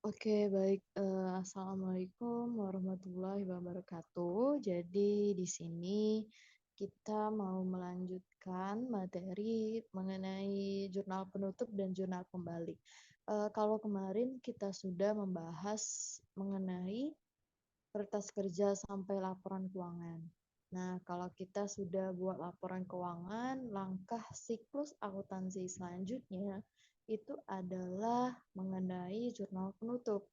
Oke, baik. Assalamualaikum warahmatullahi wabarakatuh. Jadi di sini kita mau melanjutkan materi mengenai jurnal penutup dan jurnal kembali. Kalau kemarin kita sudah membahas mengenai kertas kerja sampai laporan keuangan. Nah, kalau kita sudah buat laporan keuangan, langkah siklus akuntansi selanjutnya itu adalah mengenai jurnal penutup.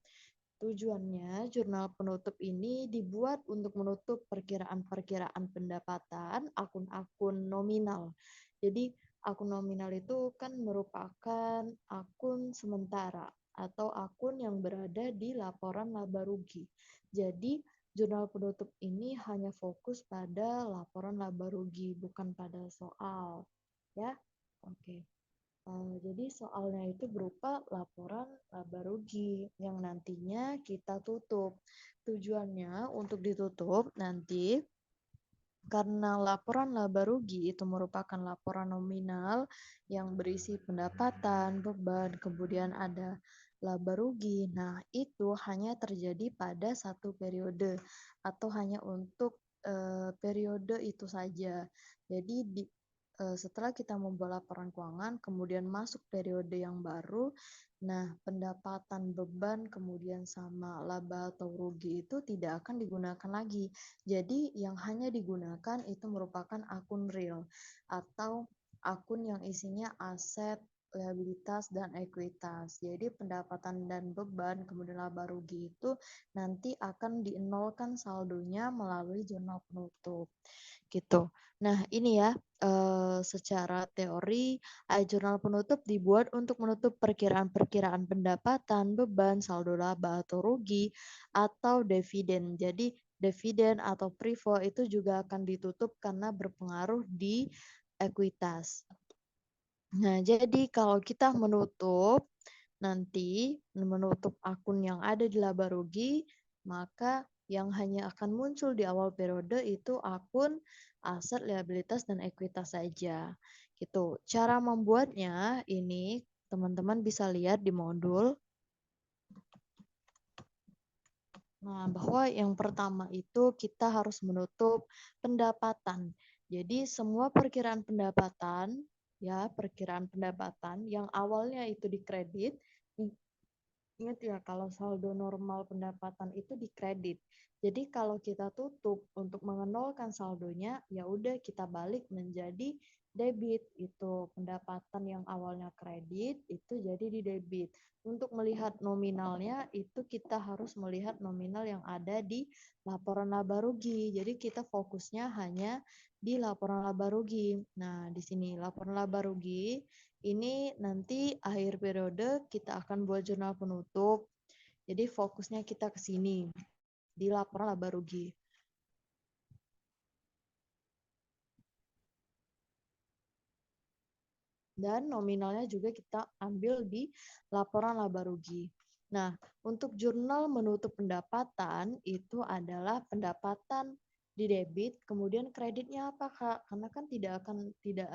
Tujuannya, jurnal penutup ini dibuat untuk menutup perkiraan-perkiraan pendapatan akun-akun nominal. Jadi, akun nominal itu kan merupakan akun sementara atau akun yang berada di laporan laba rugi. Jadi, jurnal penutup ini hanya fokus pada laporan laba rugi, bukan pada soal. Ya, oke. Jadi soalnya itu berupa laporan laba rugi yang nantinya kita tutup. Tujuannya untuk ditutup nanti karena laporan laba rugi itu merupakan laporan nominal yang berisi pendapatan, beban, kemudian ada laba rugi. Nah, itu hanya terjadi pada satu periode atau hanya untuk periode itu saja. Jadi setelah kita membuat laporan keuangan, kemudian masuk periode yang baru, nah pendapatan, beban, kemudian sama laba atau rugi itu tidak akan digunakan lagi. Jadi yang hanya digunakan itu merupakan akun real atau akun yang isinya aset, liabilitas, dan ekuitas. Jadi pendapatan dan beban, kemudian laba rugi itu nanti akan dienolkan saldonya melalui jurnal penutup. Gitu. Nah, ini ya, secara teori, jurnal penutup dibuat untuk menutup perkiraan-perkiraan pendapatan, beban, saldo laba atau rugi, atau dividen. Jadi, dividen atau privo itu juga akan ditutup karena berpengaruh di ekuitas. Nah, jadi kalau kita menutup akun yang ada di laba rugi, maka yang hanya akan muncul di awal periode itu akun aset, liabilitas, dan ekuitas saja. Gitu. Cara membuatnya ini teman-teman bisa lihat di modul. Nah, bahwa yang pertama itu kita harus menutup pendapatan. Jadi semua perkiraan pendapatan, ya, perkiraan pendapatan yang awalnya itu dikredit, ingat ya kalau saldo normal pendapatan itu dikredit. Jadi kalau kita tutup untuk mengenolkan saldonya, ya udah kita balik menjadi debit. Itu pendapatan yang awalnya kredit itu jadi di debit. Untuk melihat nominalnya itu kita harus melihat nominal yang ada di laporan laba rugi. Jadi kita fokusnya hanya di laporan laba rugi. Nah, di sini laporan laba rugi ini nanti akhir periode kita akan buat jurnal penutup. Jadi fokusnya kita ke sini di laporan laba rugi. Dan nominalnya juga kita ambil di laporan laba rugi. Nah, untuk jurnal menutup pendapatan itu adalah pendapatan di debit, kemudian kreditnya apa Kak? Karena kan tidak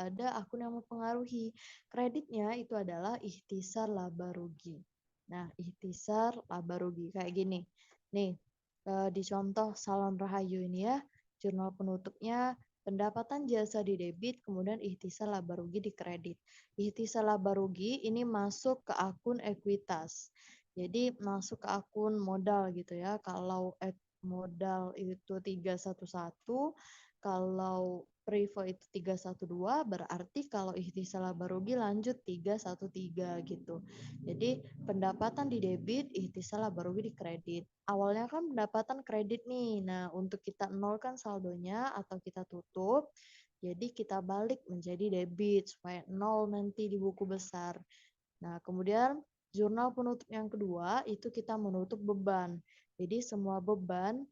ada akun yang mempengaruhi. Kreditnya itu adalah ikhtisar laba rugi. Nah, ikhtisar laba rugi kayak gini. Nih, di contoh Salon Rahayu ini ya, jurnal penutupnya pendapatan jasa di debit, kemudian ikhtisar laba rugi di kredit. Ikhtisar laba rugi ini masuk ke akun ekuitas. Jadi masuk ke akun modal gitu ya. Kalau modal itu 311, kalau Privo itu 312, berarti kalau ikhtisar laba rugi lanjut 313 gitu. Jadi pendapatan di debit, ikhtisar laba rugi di kredit. Awalnya kan pendapatan kredit nih. Nah, untuk kita nolkan saldonya atau kita tutup, jadi kita balik menjadi debit supaya nol nanti di buku besar. Nah, kemudian jurnal penutup yang kedua itu kita menutup beban. Jadi semua beban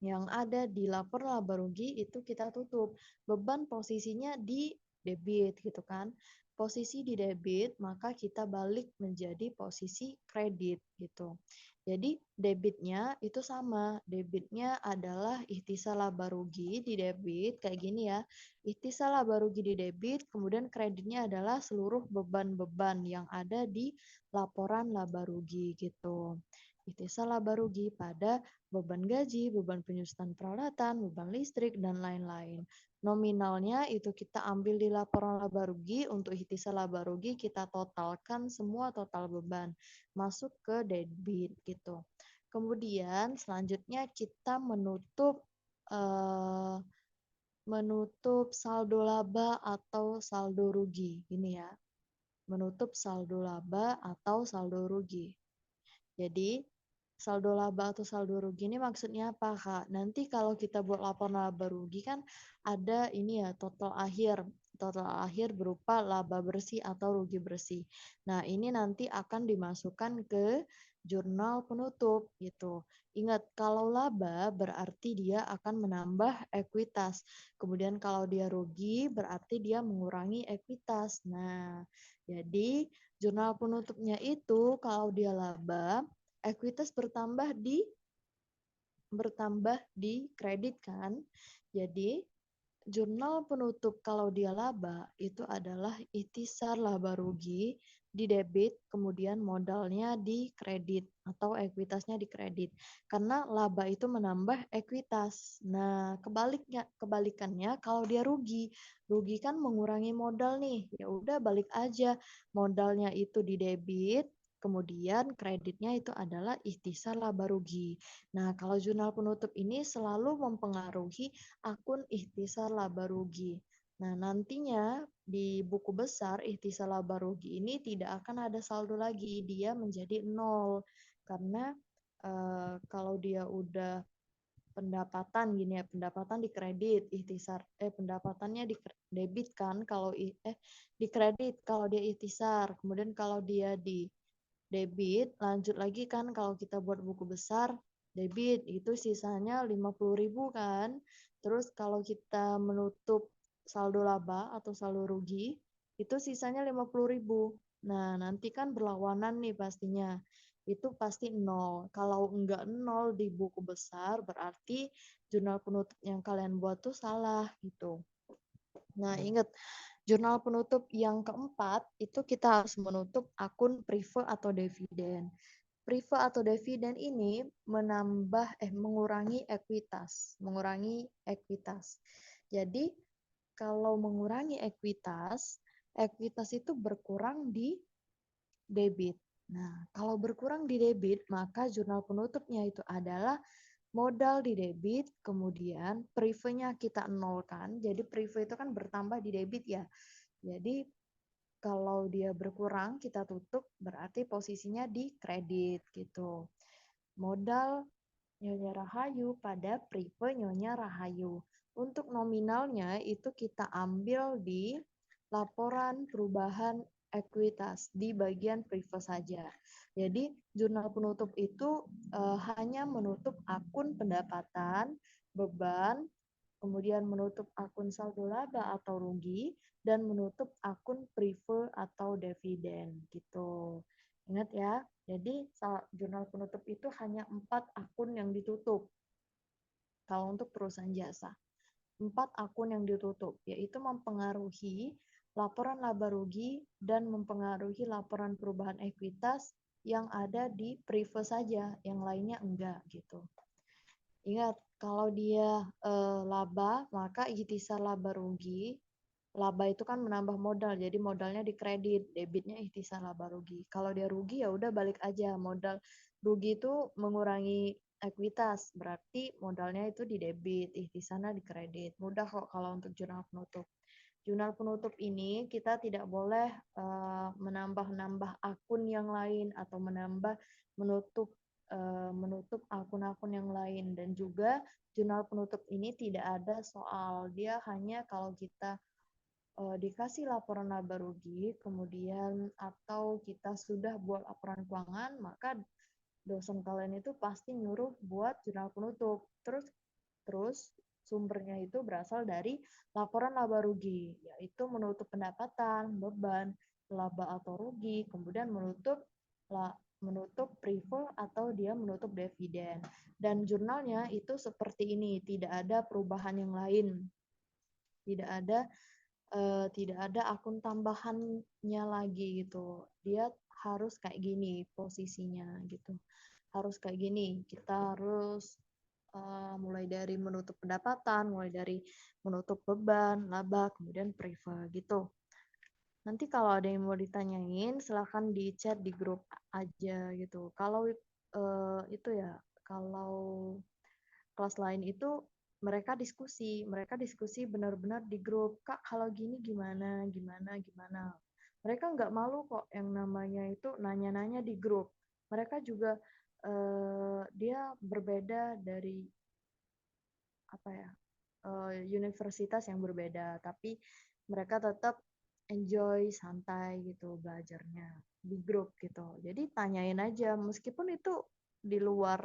yang ada di laporan laba rugi itu kita tutup. Beban posisinya di debit gitu kan. Posisi di debit, maka kita balik menjadi posisi kredit gitu. Jadi debitnya itu sama, debitnya adalah ihtisal laba rugi di debit kayak gini ya. Ihtisal laba rugi di debit, kemudian kreditnya adalah seluruh beban-beban yang ada di laporan laba rugi gitu. Ihtisal laba rugi pada beban gaji, beban penyusutan peralatan, beban listrik, dan lain-lain. Nominalnya itu kita ambil di laporan laba rugi, untuk ihtisal laba rugi kita totalkan semua total beban masuk ke debit gitu. Kemudian selanjutnya kita eh, menutup saldo laba atau saldo rugi. Gini ya, menutup saldo laba atau saldo rugi. Jadi, saldo laba atau saldo rugi ini maksudnya apa, Kak? Nanti kalau kita buat laporan laba rugi kan ada ini ya, total akhir. Total akhir berupa laba bersih atau rugi bersih. Nah, ini nanti akan dimasukkan ke jurnal penutup gitu. Ingat, kalau laba berarti dia akan menambah ekuitas. Kemudian kalau dia rugi berarti dia mengurangi ekuitas. Nah, jadi jurnal penutupnya itu kalau dia laba, ekuitas bertambah di kredit kan. Jadi jurnal penutup kalau dia laba itu adalah ikhtisar laba rugi di debit, kemudian modalnya di kredit atau ekuitasnya di kredit. Karena laba itu menambah ekuitas. Nah, kebalikannya kalau dia rugi, rugi kan mengurangi modal nih. Ya udah balik aja, modalnya itu di debit, kemudian kreditnya itu adalah ikhtisar laba rugi. Nah, kalau jurnal penutup ini selalu mempengaruhi akun ikhtisar laba rugi. Nah, nantinya di buku besar ikhtisar laba rugi ini tidak akan ada saldo lagi, dia menjadi nol. Karena kalau dia udah pendapatan gini ya, pendapatan di kredit, pendapatannya di debit kan kalau di kredit kalau dia ikhtisar, kemudian kalau dia di debit, lanjut lagi kan kalau kita buat buku besar, debit itu sisanya 50.000 kan. Terus kalau kita menutup saldo laba atau saldo rugi, itu sisanya 50.000. Nah, nanti kan berlawanan nih pastinya. Itu pasti nol. Kalau enggak nol di buku besar, berarti jurnal penutup yang kalian buat tuh salah gitu. Nah, ingat, jurnal penutup yang keempat, itu kita harus menutup akun prive atau dividen. Prive atau dividen ini mengurangi ekuitas. Jadi, kalau mengurangi ekuitas, ekuitas itu berkurang di debit. Nah, kalau berkurang di debit, maka jurnal penutupnya itu adalah modal di debit, kemudian prive-nya kita nolkan. Jadi prive itu kan bertambah di debit ya. Jadi kalau dia berkurang, kita tutup, berarti posisinya di kredit gitu. Modal Nyonya Rahayu pada prive Nyonya Rahayu. Untuk nominalnya itu kita ambil di laporan perubahan ekuitas di bagian prive saja. Jadi jurnal penutup itu hanya menutup akun pendapatan, beban, kemudian menutup akun saldo laba atau rugi, dan menutup akun prive atau dividen gitu. Ingat ya, jadi jurnal penutup itu hanya 4 akun yang ditutup kalau untuk perusahaan jasa. 4 akun yang ditutup, yaitu mempengaruhi laporan laba rugi dan mempengaruhi laporan perubahan ekuitas yang ada di prive saja, yang lainnya enggak gitu. Ingat, kalau dia laba, maka ikhtisar laba rugi. Laba itu kan menambah modal, jadi modalnya di kredit, debitnya ikhtisar laba rugi. Kalau dia rugi ya udah balik aja, modal rugi itu mengurangi ekuitas, berarti modalnya itu di debit, ikhtisarnya di kredit. Mudah kok kalau untuk jurnal penutup. Jurnal penutup ini kita tidak boleh menambah-nambah akun yang lain atau menutup menutup akun-akun yang lain, dan juga jurnal penutup ini tidak ada soal, dia hanya kalau kita dikasih laporan laba rugi, kemudian atau kita sudah buat laporan keuangan, maka dosen kalian itu pasti nyuruh buat jurnal penutup. Terus Sumbernya itu berasal dari laporan laba rugi, yaitu menutup pendapatan, beban, laba atau rugi, kemudian menutup privilege atau dia menutup dividen. Dan jurnalnya itu seperti ini, tidak ada perubahan yang lain. Tidak ada akun tambahannya lagi gitu. Dia harus kayak gini posisinya gitu. Harus kayak gini. Kita harus mulai dari menutup pendapatan, mulai dari menutup beban, laba, kemudian privilege gitu. Nanti kalau ada yang mau ditanyain, silahkan di chat di grup aja gitu. Kalau itu ya, kalau kelas lain itu mereka diskusi benar-benar di grup, Kak kalau gini gimana, gimana, gimana. Mereka nggak malu kok yang namanya itu nanya-nanya di grup. Mereka juga dia berbeda dari apa ya, universitas yang berbeda, tapi mereka tetap enjoy santai gitu belajarnya di grup gitu. Jadi tanyain aja meskipun itu di luar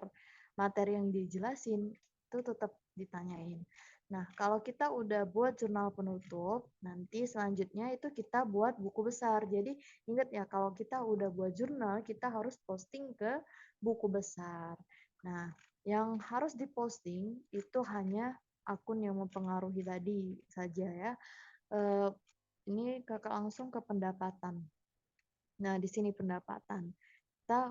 materi yang dijelasin itu tetap ditanyain. Nah, kalau kita udah buat jurnal penutup, nanti selanjutnya itu kita buat buku besar. Jadi ingat ya kalau kita udah buat jurnal, kita harus posting ke buku besar. Nah, yang harus diposting itu hanya akun yang mempengaruhi tadi saja ya. Ini kakak langsung ke pendapatan. Nah, di sini pendapatan. Kita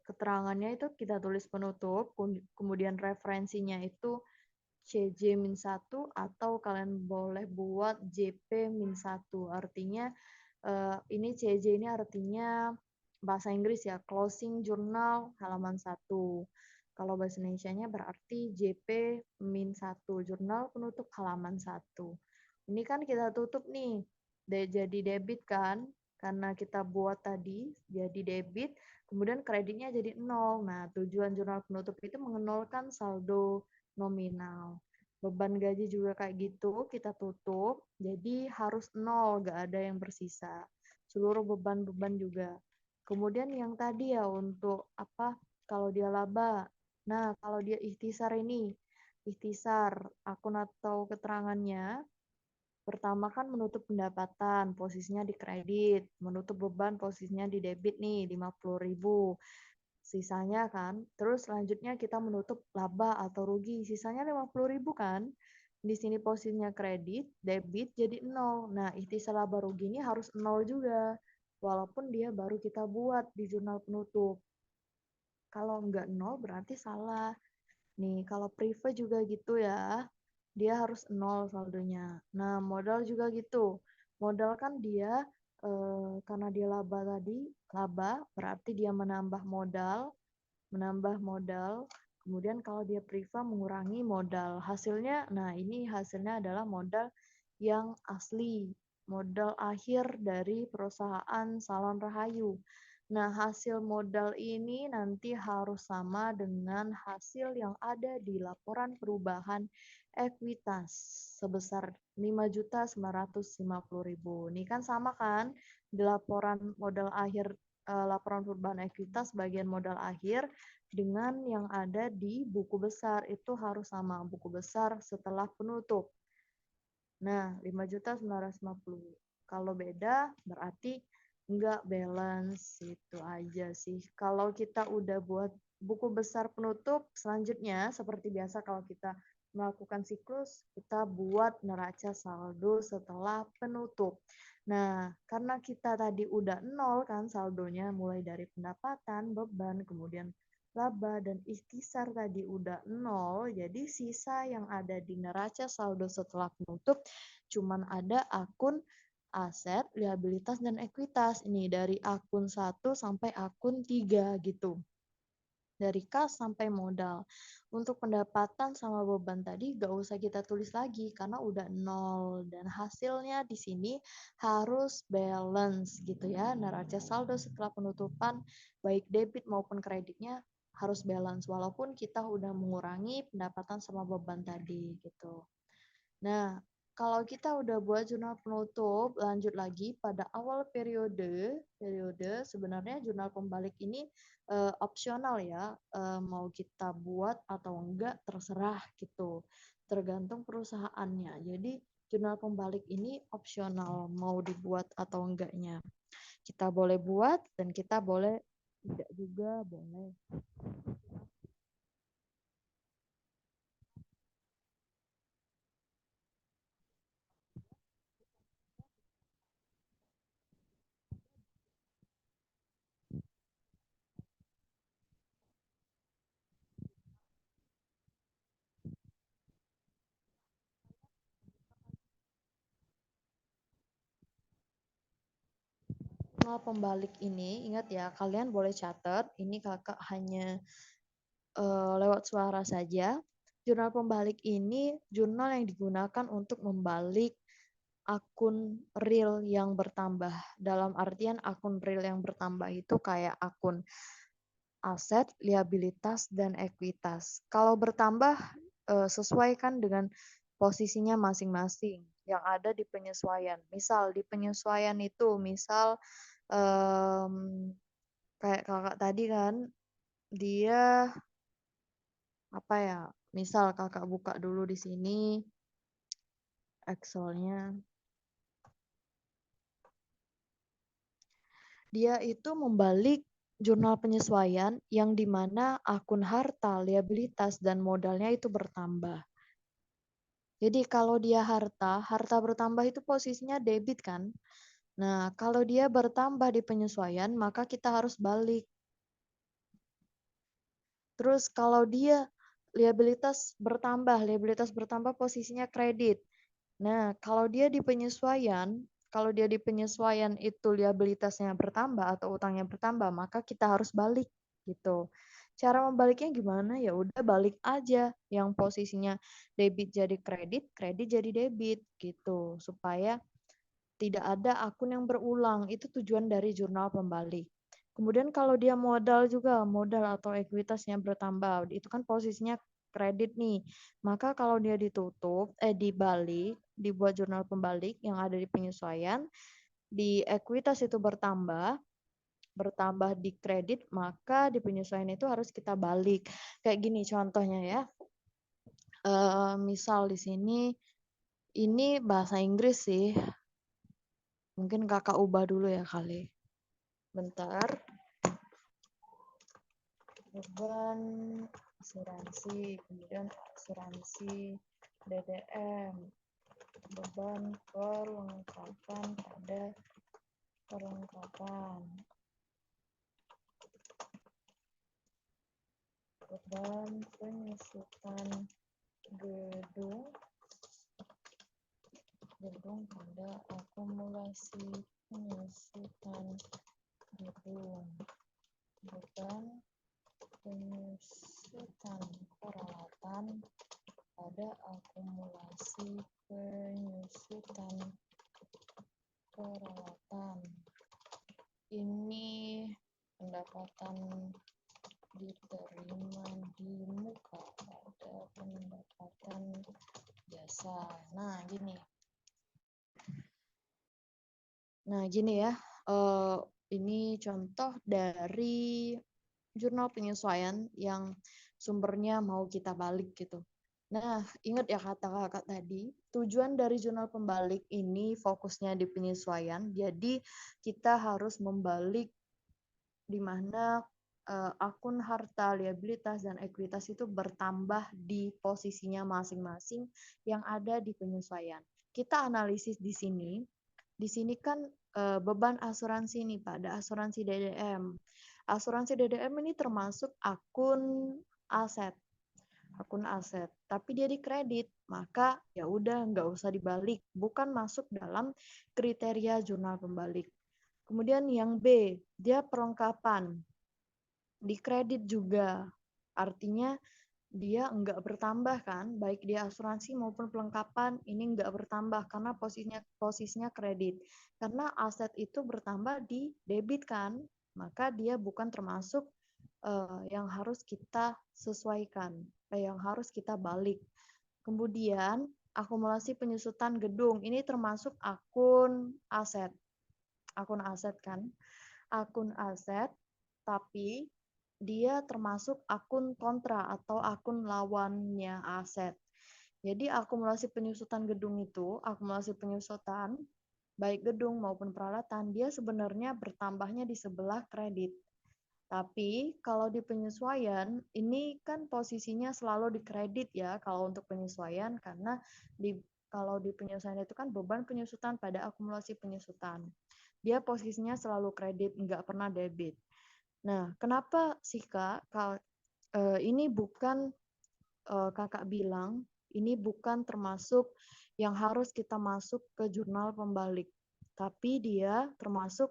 keterangannya itu kita tulis penutup, kemudian referensinya itu CJ-1 atau kalian boleh buat JP-1. Artinya ini CJ ini artinya bahasa Inggris ya, closing journal halaman 1. Kalau bahasa Indonesianya berarti JP-1, jurnal penutup halaman 1. Ini kan kita tutup nih, jadi debit kan, karena kita buat tadi jadi debit, kemudian kreditnya jadi 0. Nah, tujuan jurnal penutup itu mengenolkan saldo nominal. Beban gaji juga kayak gitu, kita tutup, jadi harus 0, nggak ada yang bersisa. Seluruh beban-beban juga. Kemudian yang tadi ya untuk apa, kalau dia laba. Nah, kalau dia ikhtisar ini, ikhtisar akun atau keterangannya, pertama kan menutup pendapatan, posisinya di kredit, menutup beban posisinya di debit nih, 50.000. Sisanya kan, terus selanjutnya kita menutup laba atau rugi, sisanya 50.000 kan. Di sini posisinya kredit, debit jadi 0. Nah, ikhtisar laba rugi ini harus 0 juga. Walaupun dia baru kita buat di jurnal penutup. Kalau enggak 0 berarti salah. Nih, kalau prive juga gitu ya. Dia harus 0 saldonya. Nah, modal juga gitu. Modal kan dia karena dia laba tadi, laba berarti dia menambah modal. Kemudian kalau dia priva mengurangi modal. Hasilnya, nah ini hasilnya adalah modal yang asli, modal akhir dari perusahaan Salon Rahayu. Nah, hasil modal ini nanti harus sama dengan hasil yang ada di laporan perubahan ekuitas sebesar 5.950.000. Ini kan sama kan di laporan modal akhir, laporan perubahan ekuitas bagian modal akhir dengan yang ada di buku besar itu harus sama, buku besar setelah penutup. Nah, 5.950. Kalau beda berarti enggak balance, itu aja sih. Kalau kita udah buat buku besar penutup, selanjutnya seperti biasa kalau kita melakukan siklus, kita buat neraca saldo setelah penutup. Nah, karena kita tadi udah 0 kan saldonya, mulai dari pendapatan, beban, kemudian laba dan ikhtisar tadi udah 0, jadi sisa yang ada di neraca saldo setelah penutup cuman ada akun aset, liabilitas, dan ekuitas. Ini dari akun 1 sampai akun 3 gitu. Dari kas sampai modal. Untuk pendapatan sama beban tadi gak usah kita tulis lagi karena udah 0. Dan hasilnya di sini harus balance gitu ya. Neraca saldo setelah penutupan baik debit maupun kreditnya harus balance walaupun kita udah mengurangi pendapatan sama beban tadi gitu. Nah, kalau kita udah buat jurnal penutup, lanjut lagi pada awal periode sebenarnya jurnal pembalik ini opsional ya, mau kita buat atau enggak terserah gitu. tergantung perusahaannya. Jadi jurnal pembalik ini opsional mau dibuat atau enggaknya. Kita boleh buat dan kita boleh tidak juga boleh. Jurnal pembalik ini, ingat ya, kalian boleh catat, ini kakak hanya lewat suara saja. Jurnal pembalik ini jurnal yang digunakan untuk membalik akun real yang bertambah. Dalam artian akun real yang bertambah itu kayak akun aset, liabilitas, dan ekuitas. Kalau bertambah, sesuaikan dengan posisinya masing-masing yang ada di penyesuaian. Misal di penyesuaian itu, misal kayak kakak tadi kan, dia apa ya? Misal kakak buka dulu di sini Excelnya. Dia itu membalik jurnal penyesuaian yang di mana akun harta, liabilitas, dan modalnya itu bertambah. Jadi kalau dia harta bertambah itu posisinya debit kan. Nah, kalau dia bertambah di penyesuaian, maka kita harus balik. Terus kalau dia liabilitas bertambah posisinya kredit. Nah, kalau dia di penyesuaian itu liabilitasnya bertambah atau utangnya bertambah, maka kita harus balik gitu. Cara membaliknya gimana? Ya udah balik aja yang posisinya debit jadi kredit, kredit jadi debit gitu. Supaya tidak ada akun yang berulang. Itu tujuan dari jurnal pembalik. Kemudian kalau dia modal juga, modal atau ekuitasnya bertambah, itu kan posisinya kredit nih. Maka kalau dia dibalik, dibuat jurnal pembalik yang ada di penyesuaian, di ekuitas itu bertambah di kredit, maka di penyesuaian itu harus kita balik. Kayak gini contohnya ya. Misal di sini, ini bahasa Inggris sih. Mungkin kakak ubah dulu ya kali. Bentar. Beban asuransi, kemudian asuransi DDM, beban perlengkapan pada perlengkapan, beban penyusutan gedung pada akumulasi penyusutan gedung, beban penyusutan peralatan pada akumulasi penyusutan peralatan. Ini pendapatan diterima di muka pada pendapatan jasa. Nah, gini ya. Ini contoh dari jurnal penyesuaian yang sumbernya mau kita balik gitu. Nah, ingat ya kata kakak tadi, tujuan dari jurnal pembalik ini fokusnya di penyesuaian. Jadi kita harus membalik di mana akun harta, liabilitas, dan ekuitas itu bertambah di posisinya masing-masing yang ada di penyesuaian. Kita analisis di sini. Di sini kan beban asuransi nih pada asuransi DDM. Asuransi DDM ini termasuk akun aset. Tapi dia dikredit, maka ya udah nggak usah dibalik, bukan masuk dalam kriteria jurnal pembalik. Kemudian yang B, dia perlengkapan, dikredit juga, artinya dia nggak bertambah kan, baik dia asuransi maupun perlengkapan ini nggak bertambah karena posisinya kredit. Karena aset itu bertambah di debit kan, maka dia bukan termasuk yang harus kita sesuaikan, yang harus kita balik. Kemudian akumulasi penyusutan gedung ini termasuk akun aset kan, akun aset, tapi dia termasuk akun kontra atau akun lawannya aset. Jadi akumulasi penyusutan gedung itu, akumulasi penyusutan baik gedung maupun peralatan, dia sebenarnya bertambahnya di sebelah kredit. Tapi kalau di penyesuaian, ini kan posisinya selalu di kredit ya kalau untuk penyesuaian, karena kalau di penyesuaian itu kan beban penyusutan pada akumulasi penyusutan. Dia posisinya selalu kredit, nggak pernah debit. Nah, kenapa sih Kak? Ini bukan Kakak bilang ini bukan termasuk yang harus kita masuk ke jurnal pembalik, tapi dia termasuk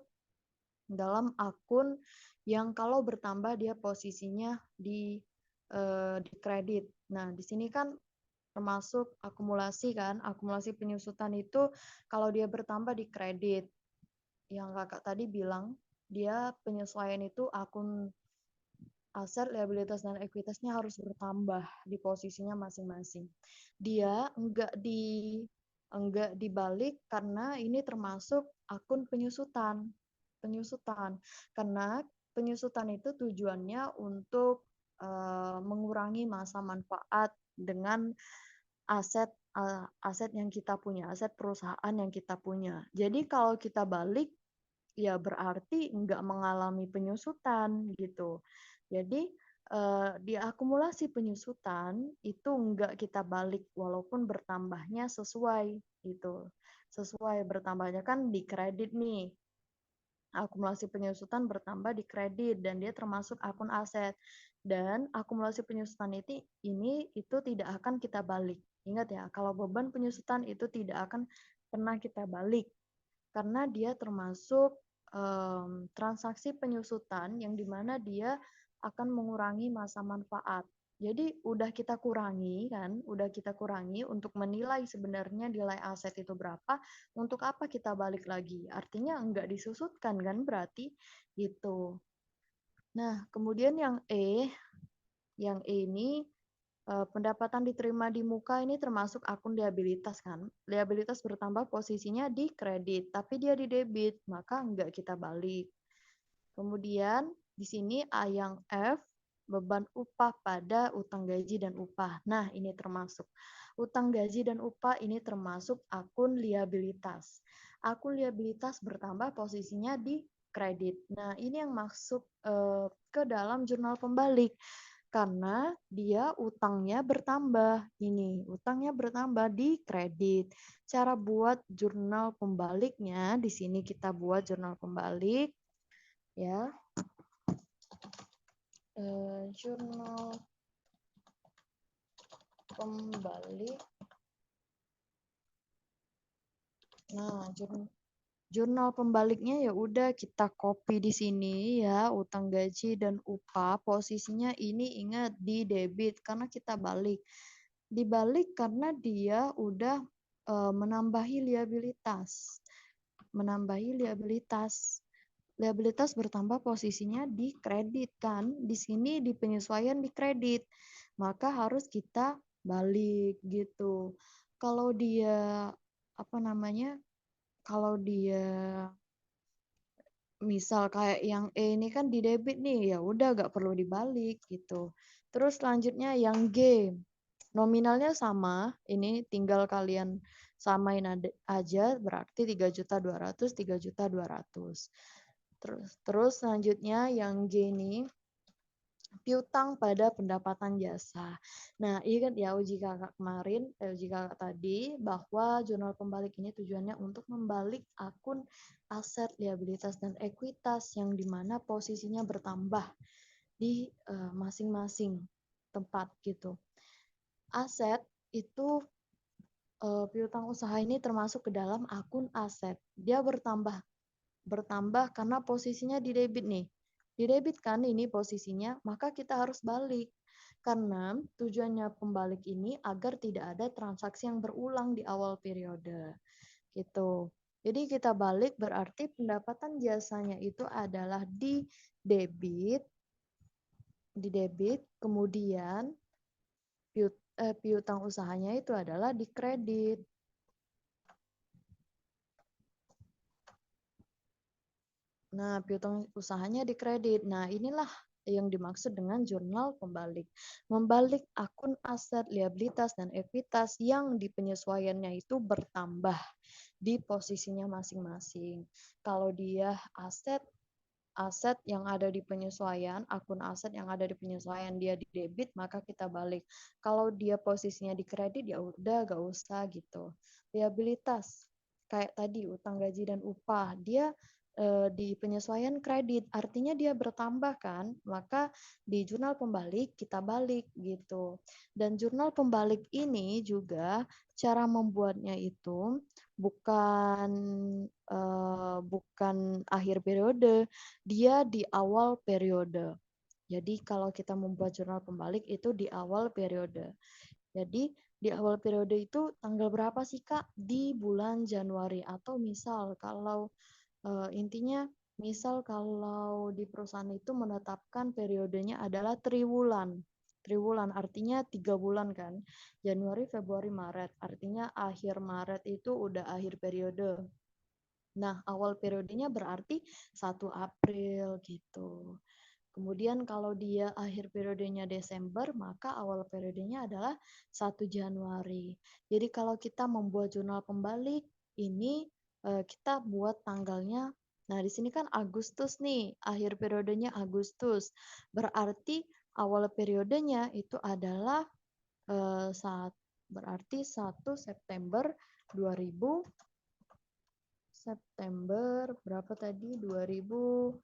dalam akun yang kalau bertambah dia posisinya di kredit. Nah, di sini kan termasuk akumulasi kan, akumulasi penyusutan itu kalau dia bertambah di kredit. Yang Kakak tadi bilang, dia penyesuaian itu akun aset, liabilitas, dan ekuitasnya harus bertambah di posisinya masing-masing. Dia enggak dibalik karena ini termasuk akun penyusutan. Penyusutan. Karena penyusutan itu tujuannya untuk mengurangi masa manfaat dengan aset aset yang kita punya, aset perusahaan yang kita punya. Jadi kalau kita balik ya berarti nggak mengalami penyusutan gitu. Jadi di akumulasi penyusutan itu nggak kita balik walaupun bertambahnya sesuai gitu. Sesuai bertambahnya kan di kredit nih. Akumulasi penyusutan bertambah di kredit dan dia termasuk akun aset. Dan akumulasi penyusutan ini itu tidak akan kita balik. Ingat ya, kalau beban penyusutan itu tidak akan pernah kita balik karena dia termasuk transaksi penyusutan yang dimana dia akan mengurangi masa manfaat. Jadi udah kita kurangi kan, udah kita kurangi untuk menilai sebenarnya nilai aset itu berapa, untuk apa kita balik lagi? Artinya enggak disusutkan kan berarti gitu. Nah, kemudian yang E ini pendapatan diterima di muka ini termasuk akun liabilitas kan. Liabilitas bertambah posisinya di kredit, tapi dia di debit, maka enggak kita balik. Kemudian di sini A yang F, beban upah pada utang gaji dan upah. Nah, ini termasuk. Utang gaji dan upah ini termasuk akun liabilitas. Akun liabilitas bertambah posisinya di kredit. Nah, ini yang masuk ke dalam jurnal pembalik karena dia utangnya bertambah. Ini, utangnya bertambah di kredit. Cara buat jurnal pembaliknya, di sini kita buat jurnal pembalik ya. Jurnal pembalik. Nah, jurnal pembaliknya ya udah kita copy di sini ya, utang gaji dan upah posisinya ini ingat di debit karena kita balik. Dibalik karena dia udah menambahi liabilitas. Menambahi liabilitas. Liabilitas bertambah posisinya di kredit kan. Di sini di penyesuaian di kredit. Maka harus kita balik gitu. Kalau dia apa namanya? Kalau dia misal kayak yang E ini kan di debit nih, ya udah gak perlu dibalik gitu. Terus selanjutnya yang G, nominalnya sama, ini tinggal kalian samain aja berarti 3.200.000, 3.200.000. Terus selanjutnya yang G ini piutang pada pendapatan jasa. Nah, ingat ya uji kakak kemarin, uji kakak tadi, bahwa jurnal pembalik ini tujuannya untuk membalik akun aset, liabilitas, dan ekuitas yang dimana posisinya bertambah di masing-masing tempat gitu. Aset itu piutang usaha ini termasuk ke dalam akun aset. Dia bertambah karena posisinya di debit nih. Di debit kan ini posisinya, maka kita harus balik. Karena tujuannya pembalik ini agar tidak ada transaksi yang berulang di awal periode. Gitu. Jadi kita balik berarti pendapatan jasanya itu adalah debit, di debit, kemudian piutang usahanya itu adalah di kredit. Nah, piutang usahanya di kredit. Nah, inilah yang dimaksud dengan jurnal pembalik. Membalik akun aset, liabilitas, dan ekuitas yang di penyesuaiannya itu bertambah di posisinya masing-masing. Kalau dia aset, aset yang ada di penyesuaian, akun aset yang ada di penyesuaian dia di debit, maka kita balik. Kalau dia posisinya di kredit, ya udah gak usah gitu. Liabilitas, kayak tadi utang gaji dan upah, dia di penyesuaian kredit, artinya dia bertambah kan, maka di jurnal pembalik kita balik gitu. Dan jurnal pembalik ini juga cara membuatnya itu bukan bukan akhir periode, dia di awal periode. Jadi kalau kita membuat jurnal pembalik itu di awal periode. Jadi di awal periode itu tanggal berapa sih Kak? Di bulan Januari atau misal kalau intinya misal kalau di perusahaan itu menetapkan periodenya adalah triwulan. Triwulan artinya 3 bulan kan. Januari, Februari, Maret. Artinya akhir Maret itu udah akhir periode. Nah, awal periodenya berarti 1 April gitu. Kemudian kalau dia akhir periodenya Desember, maka awal periodenya adalah 1 Januari. Jadi kalau kita membuat jurnal pembalik, ini kita buat tanggalnya. Nah, di sini kan Agustus nih, akhir periodenya Agustus. Berarti awal periodenya itu adalah saat berarti 1 September 2000 September berapa tadi? 2016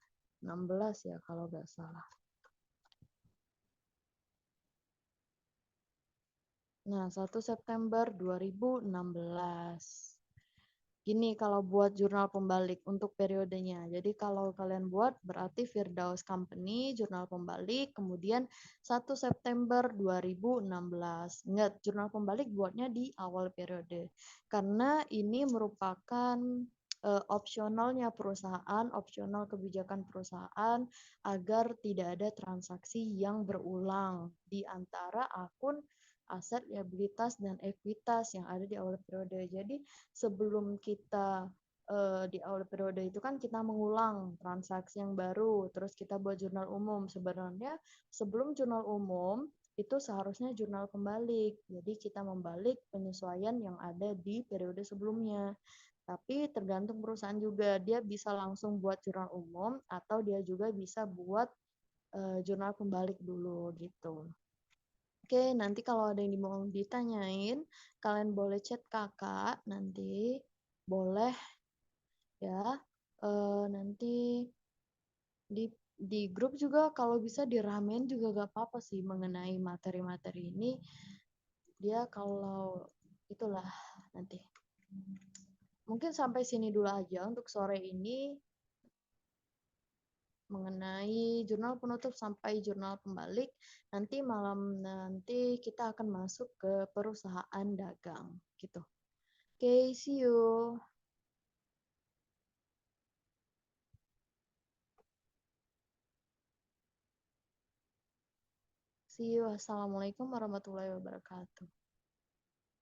ya kalau nggak salah. Nah, 1 September 2016. Gini kalau buat jurnal pembalik untuk periodenya. Jadi kalau kalian buat berarti Firdaus Company jurnal pembalik kemudian 1 September 2016. Ingat, jurnal pembalik buatnya di awal periode. Karena ini merupakan opsionalnya perusahaan, opsional kebijakan perusahaan agar tidak ada transaksi yang berulang di antara akun aset, liabilitas, dan ekuitas yang ada di awal periode. Jadi sebelum kita di awal periode itu kan kita mengulang transaksi yang baru, terus kita buat jurnal umum. Sebenarnya sebelum jurnal umum itu seharusnya jurnal pembalik. Jadi kita membalik penyesuaian yang ada di periode sebelumnya. Tapi tergantung perusahaan juga, dia bisa langsung buat jurnal umum atau dia juga bisa buat jurnal pembalik dulu gitu. Oke, nanti kalau ada yang mau ditanyain, kalian boleh chat kakak nanti. Boleh ya. Nanti di grup juga kalau bisa diramein juga gak apa-apa sih mengenai materi-materi ini. Dia kalau itulah nanti. Mungkin sampai sini dulu aja untuk sore ini mengenai jurnal penutup sampai jurnal pembalik. Nanti malam nanti kita akan masuk ke perusahaan dagang gitu. Oke, see you. See you. Assalamualaikum warahmatullahi wabarakatuh.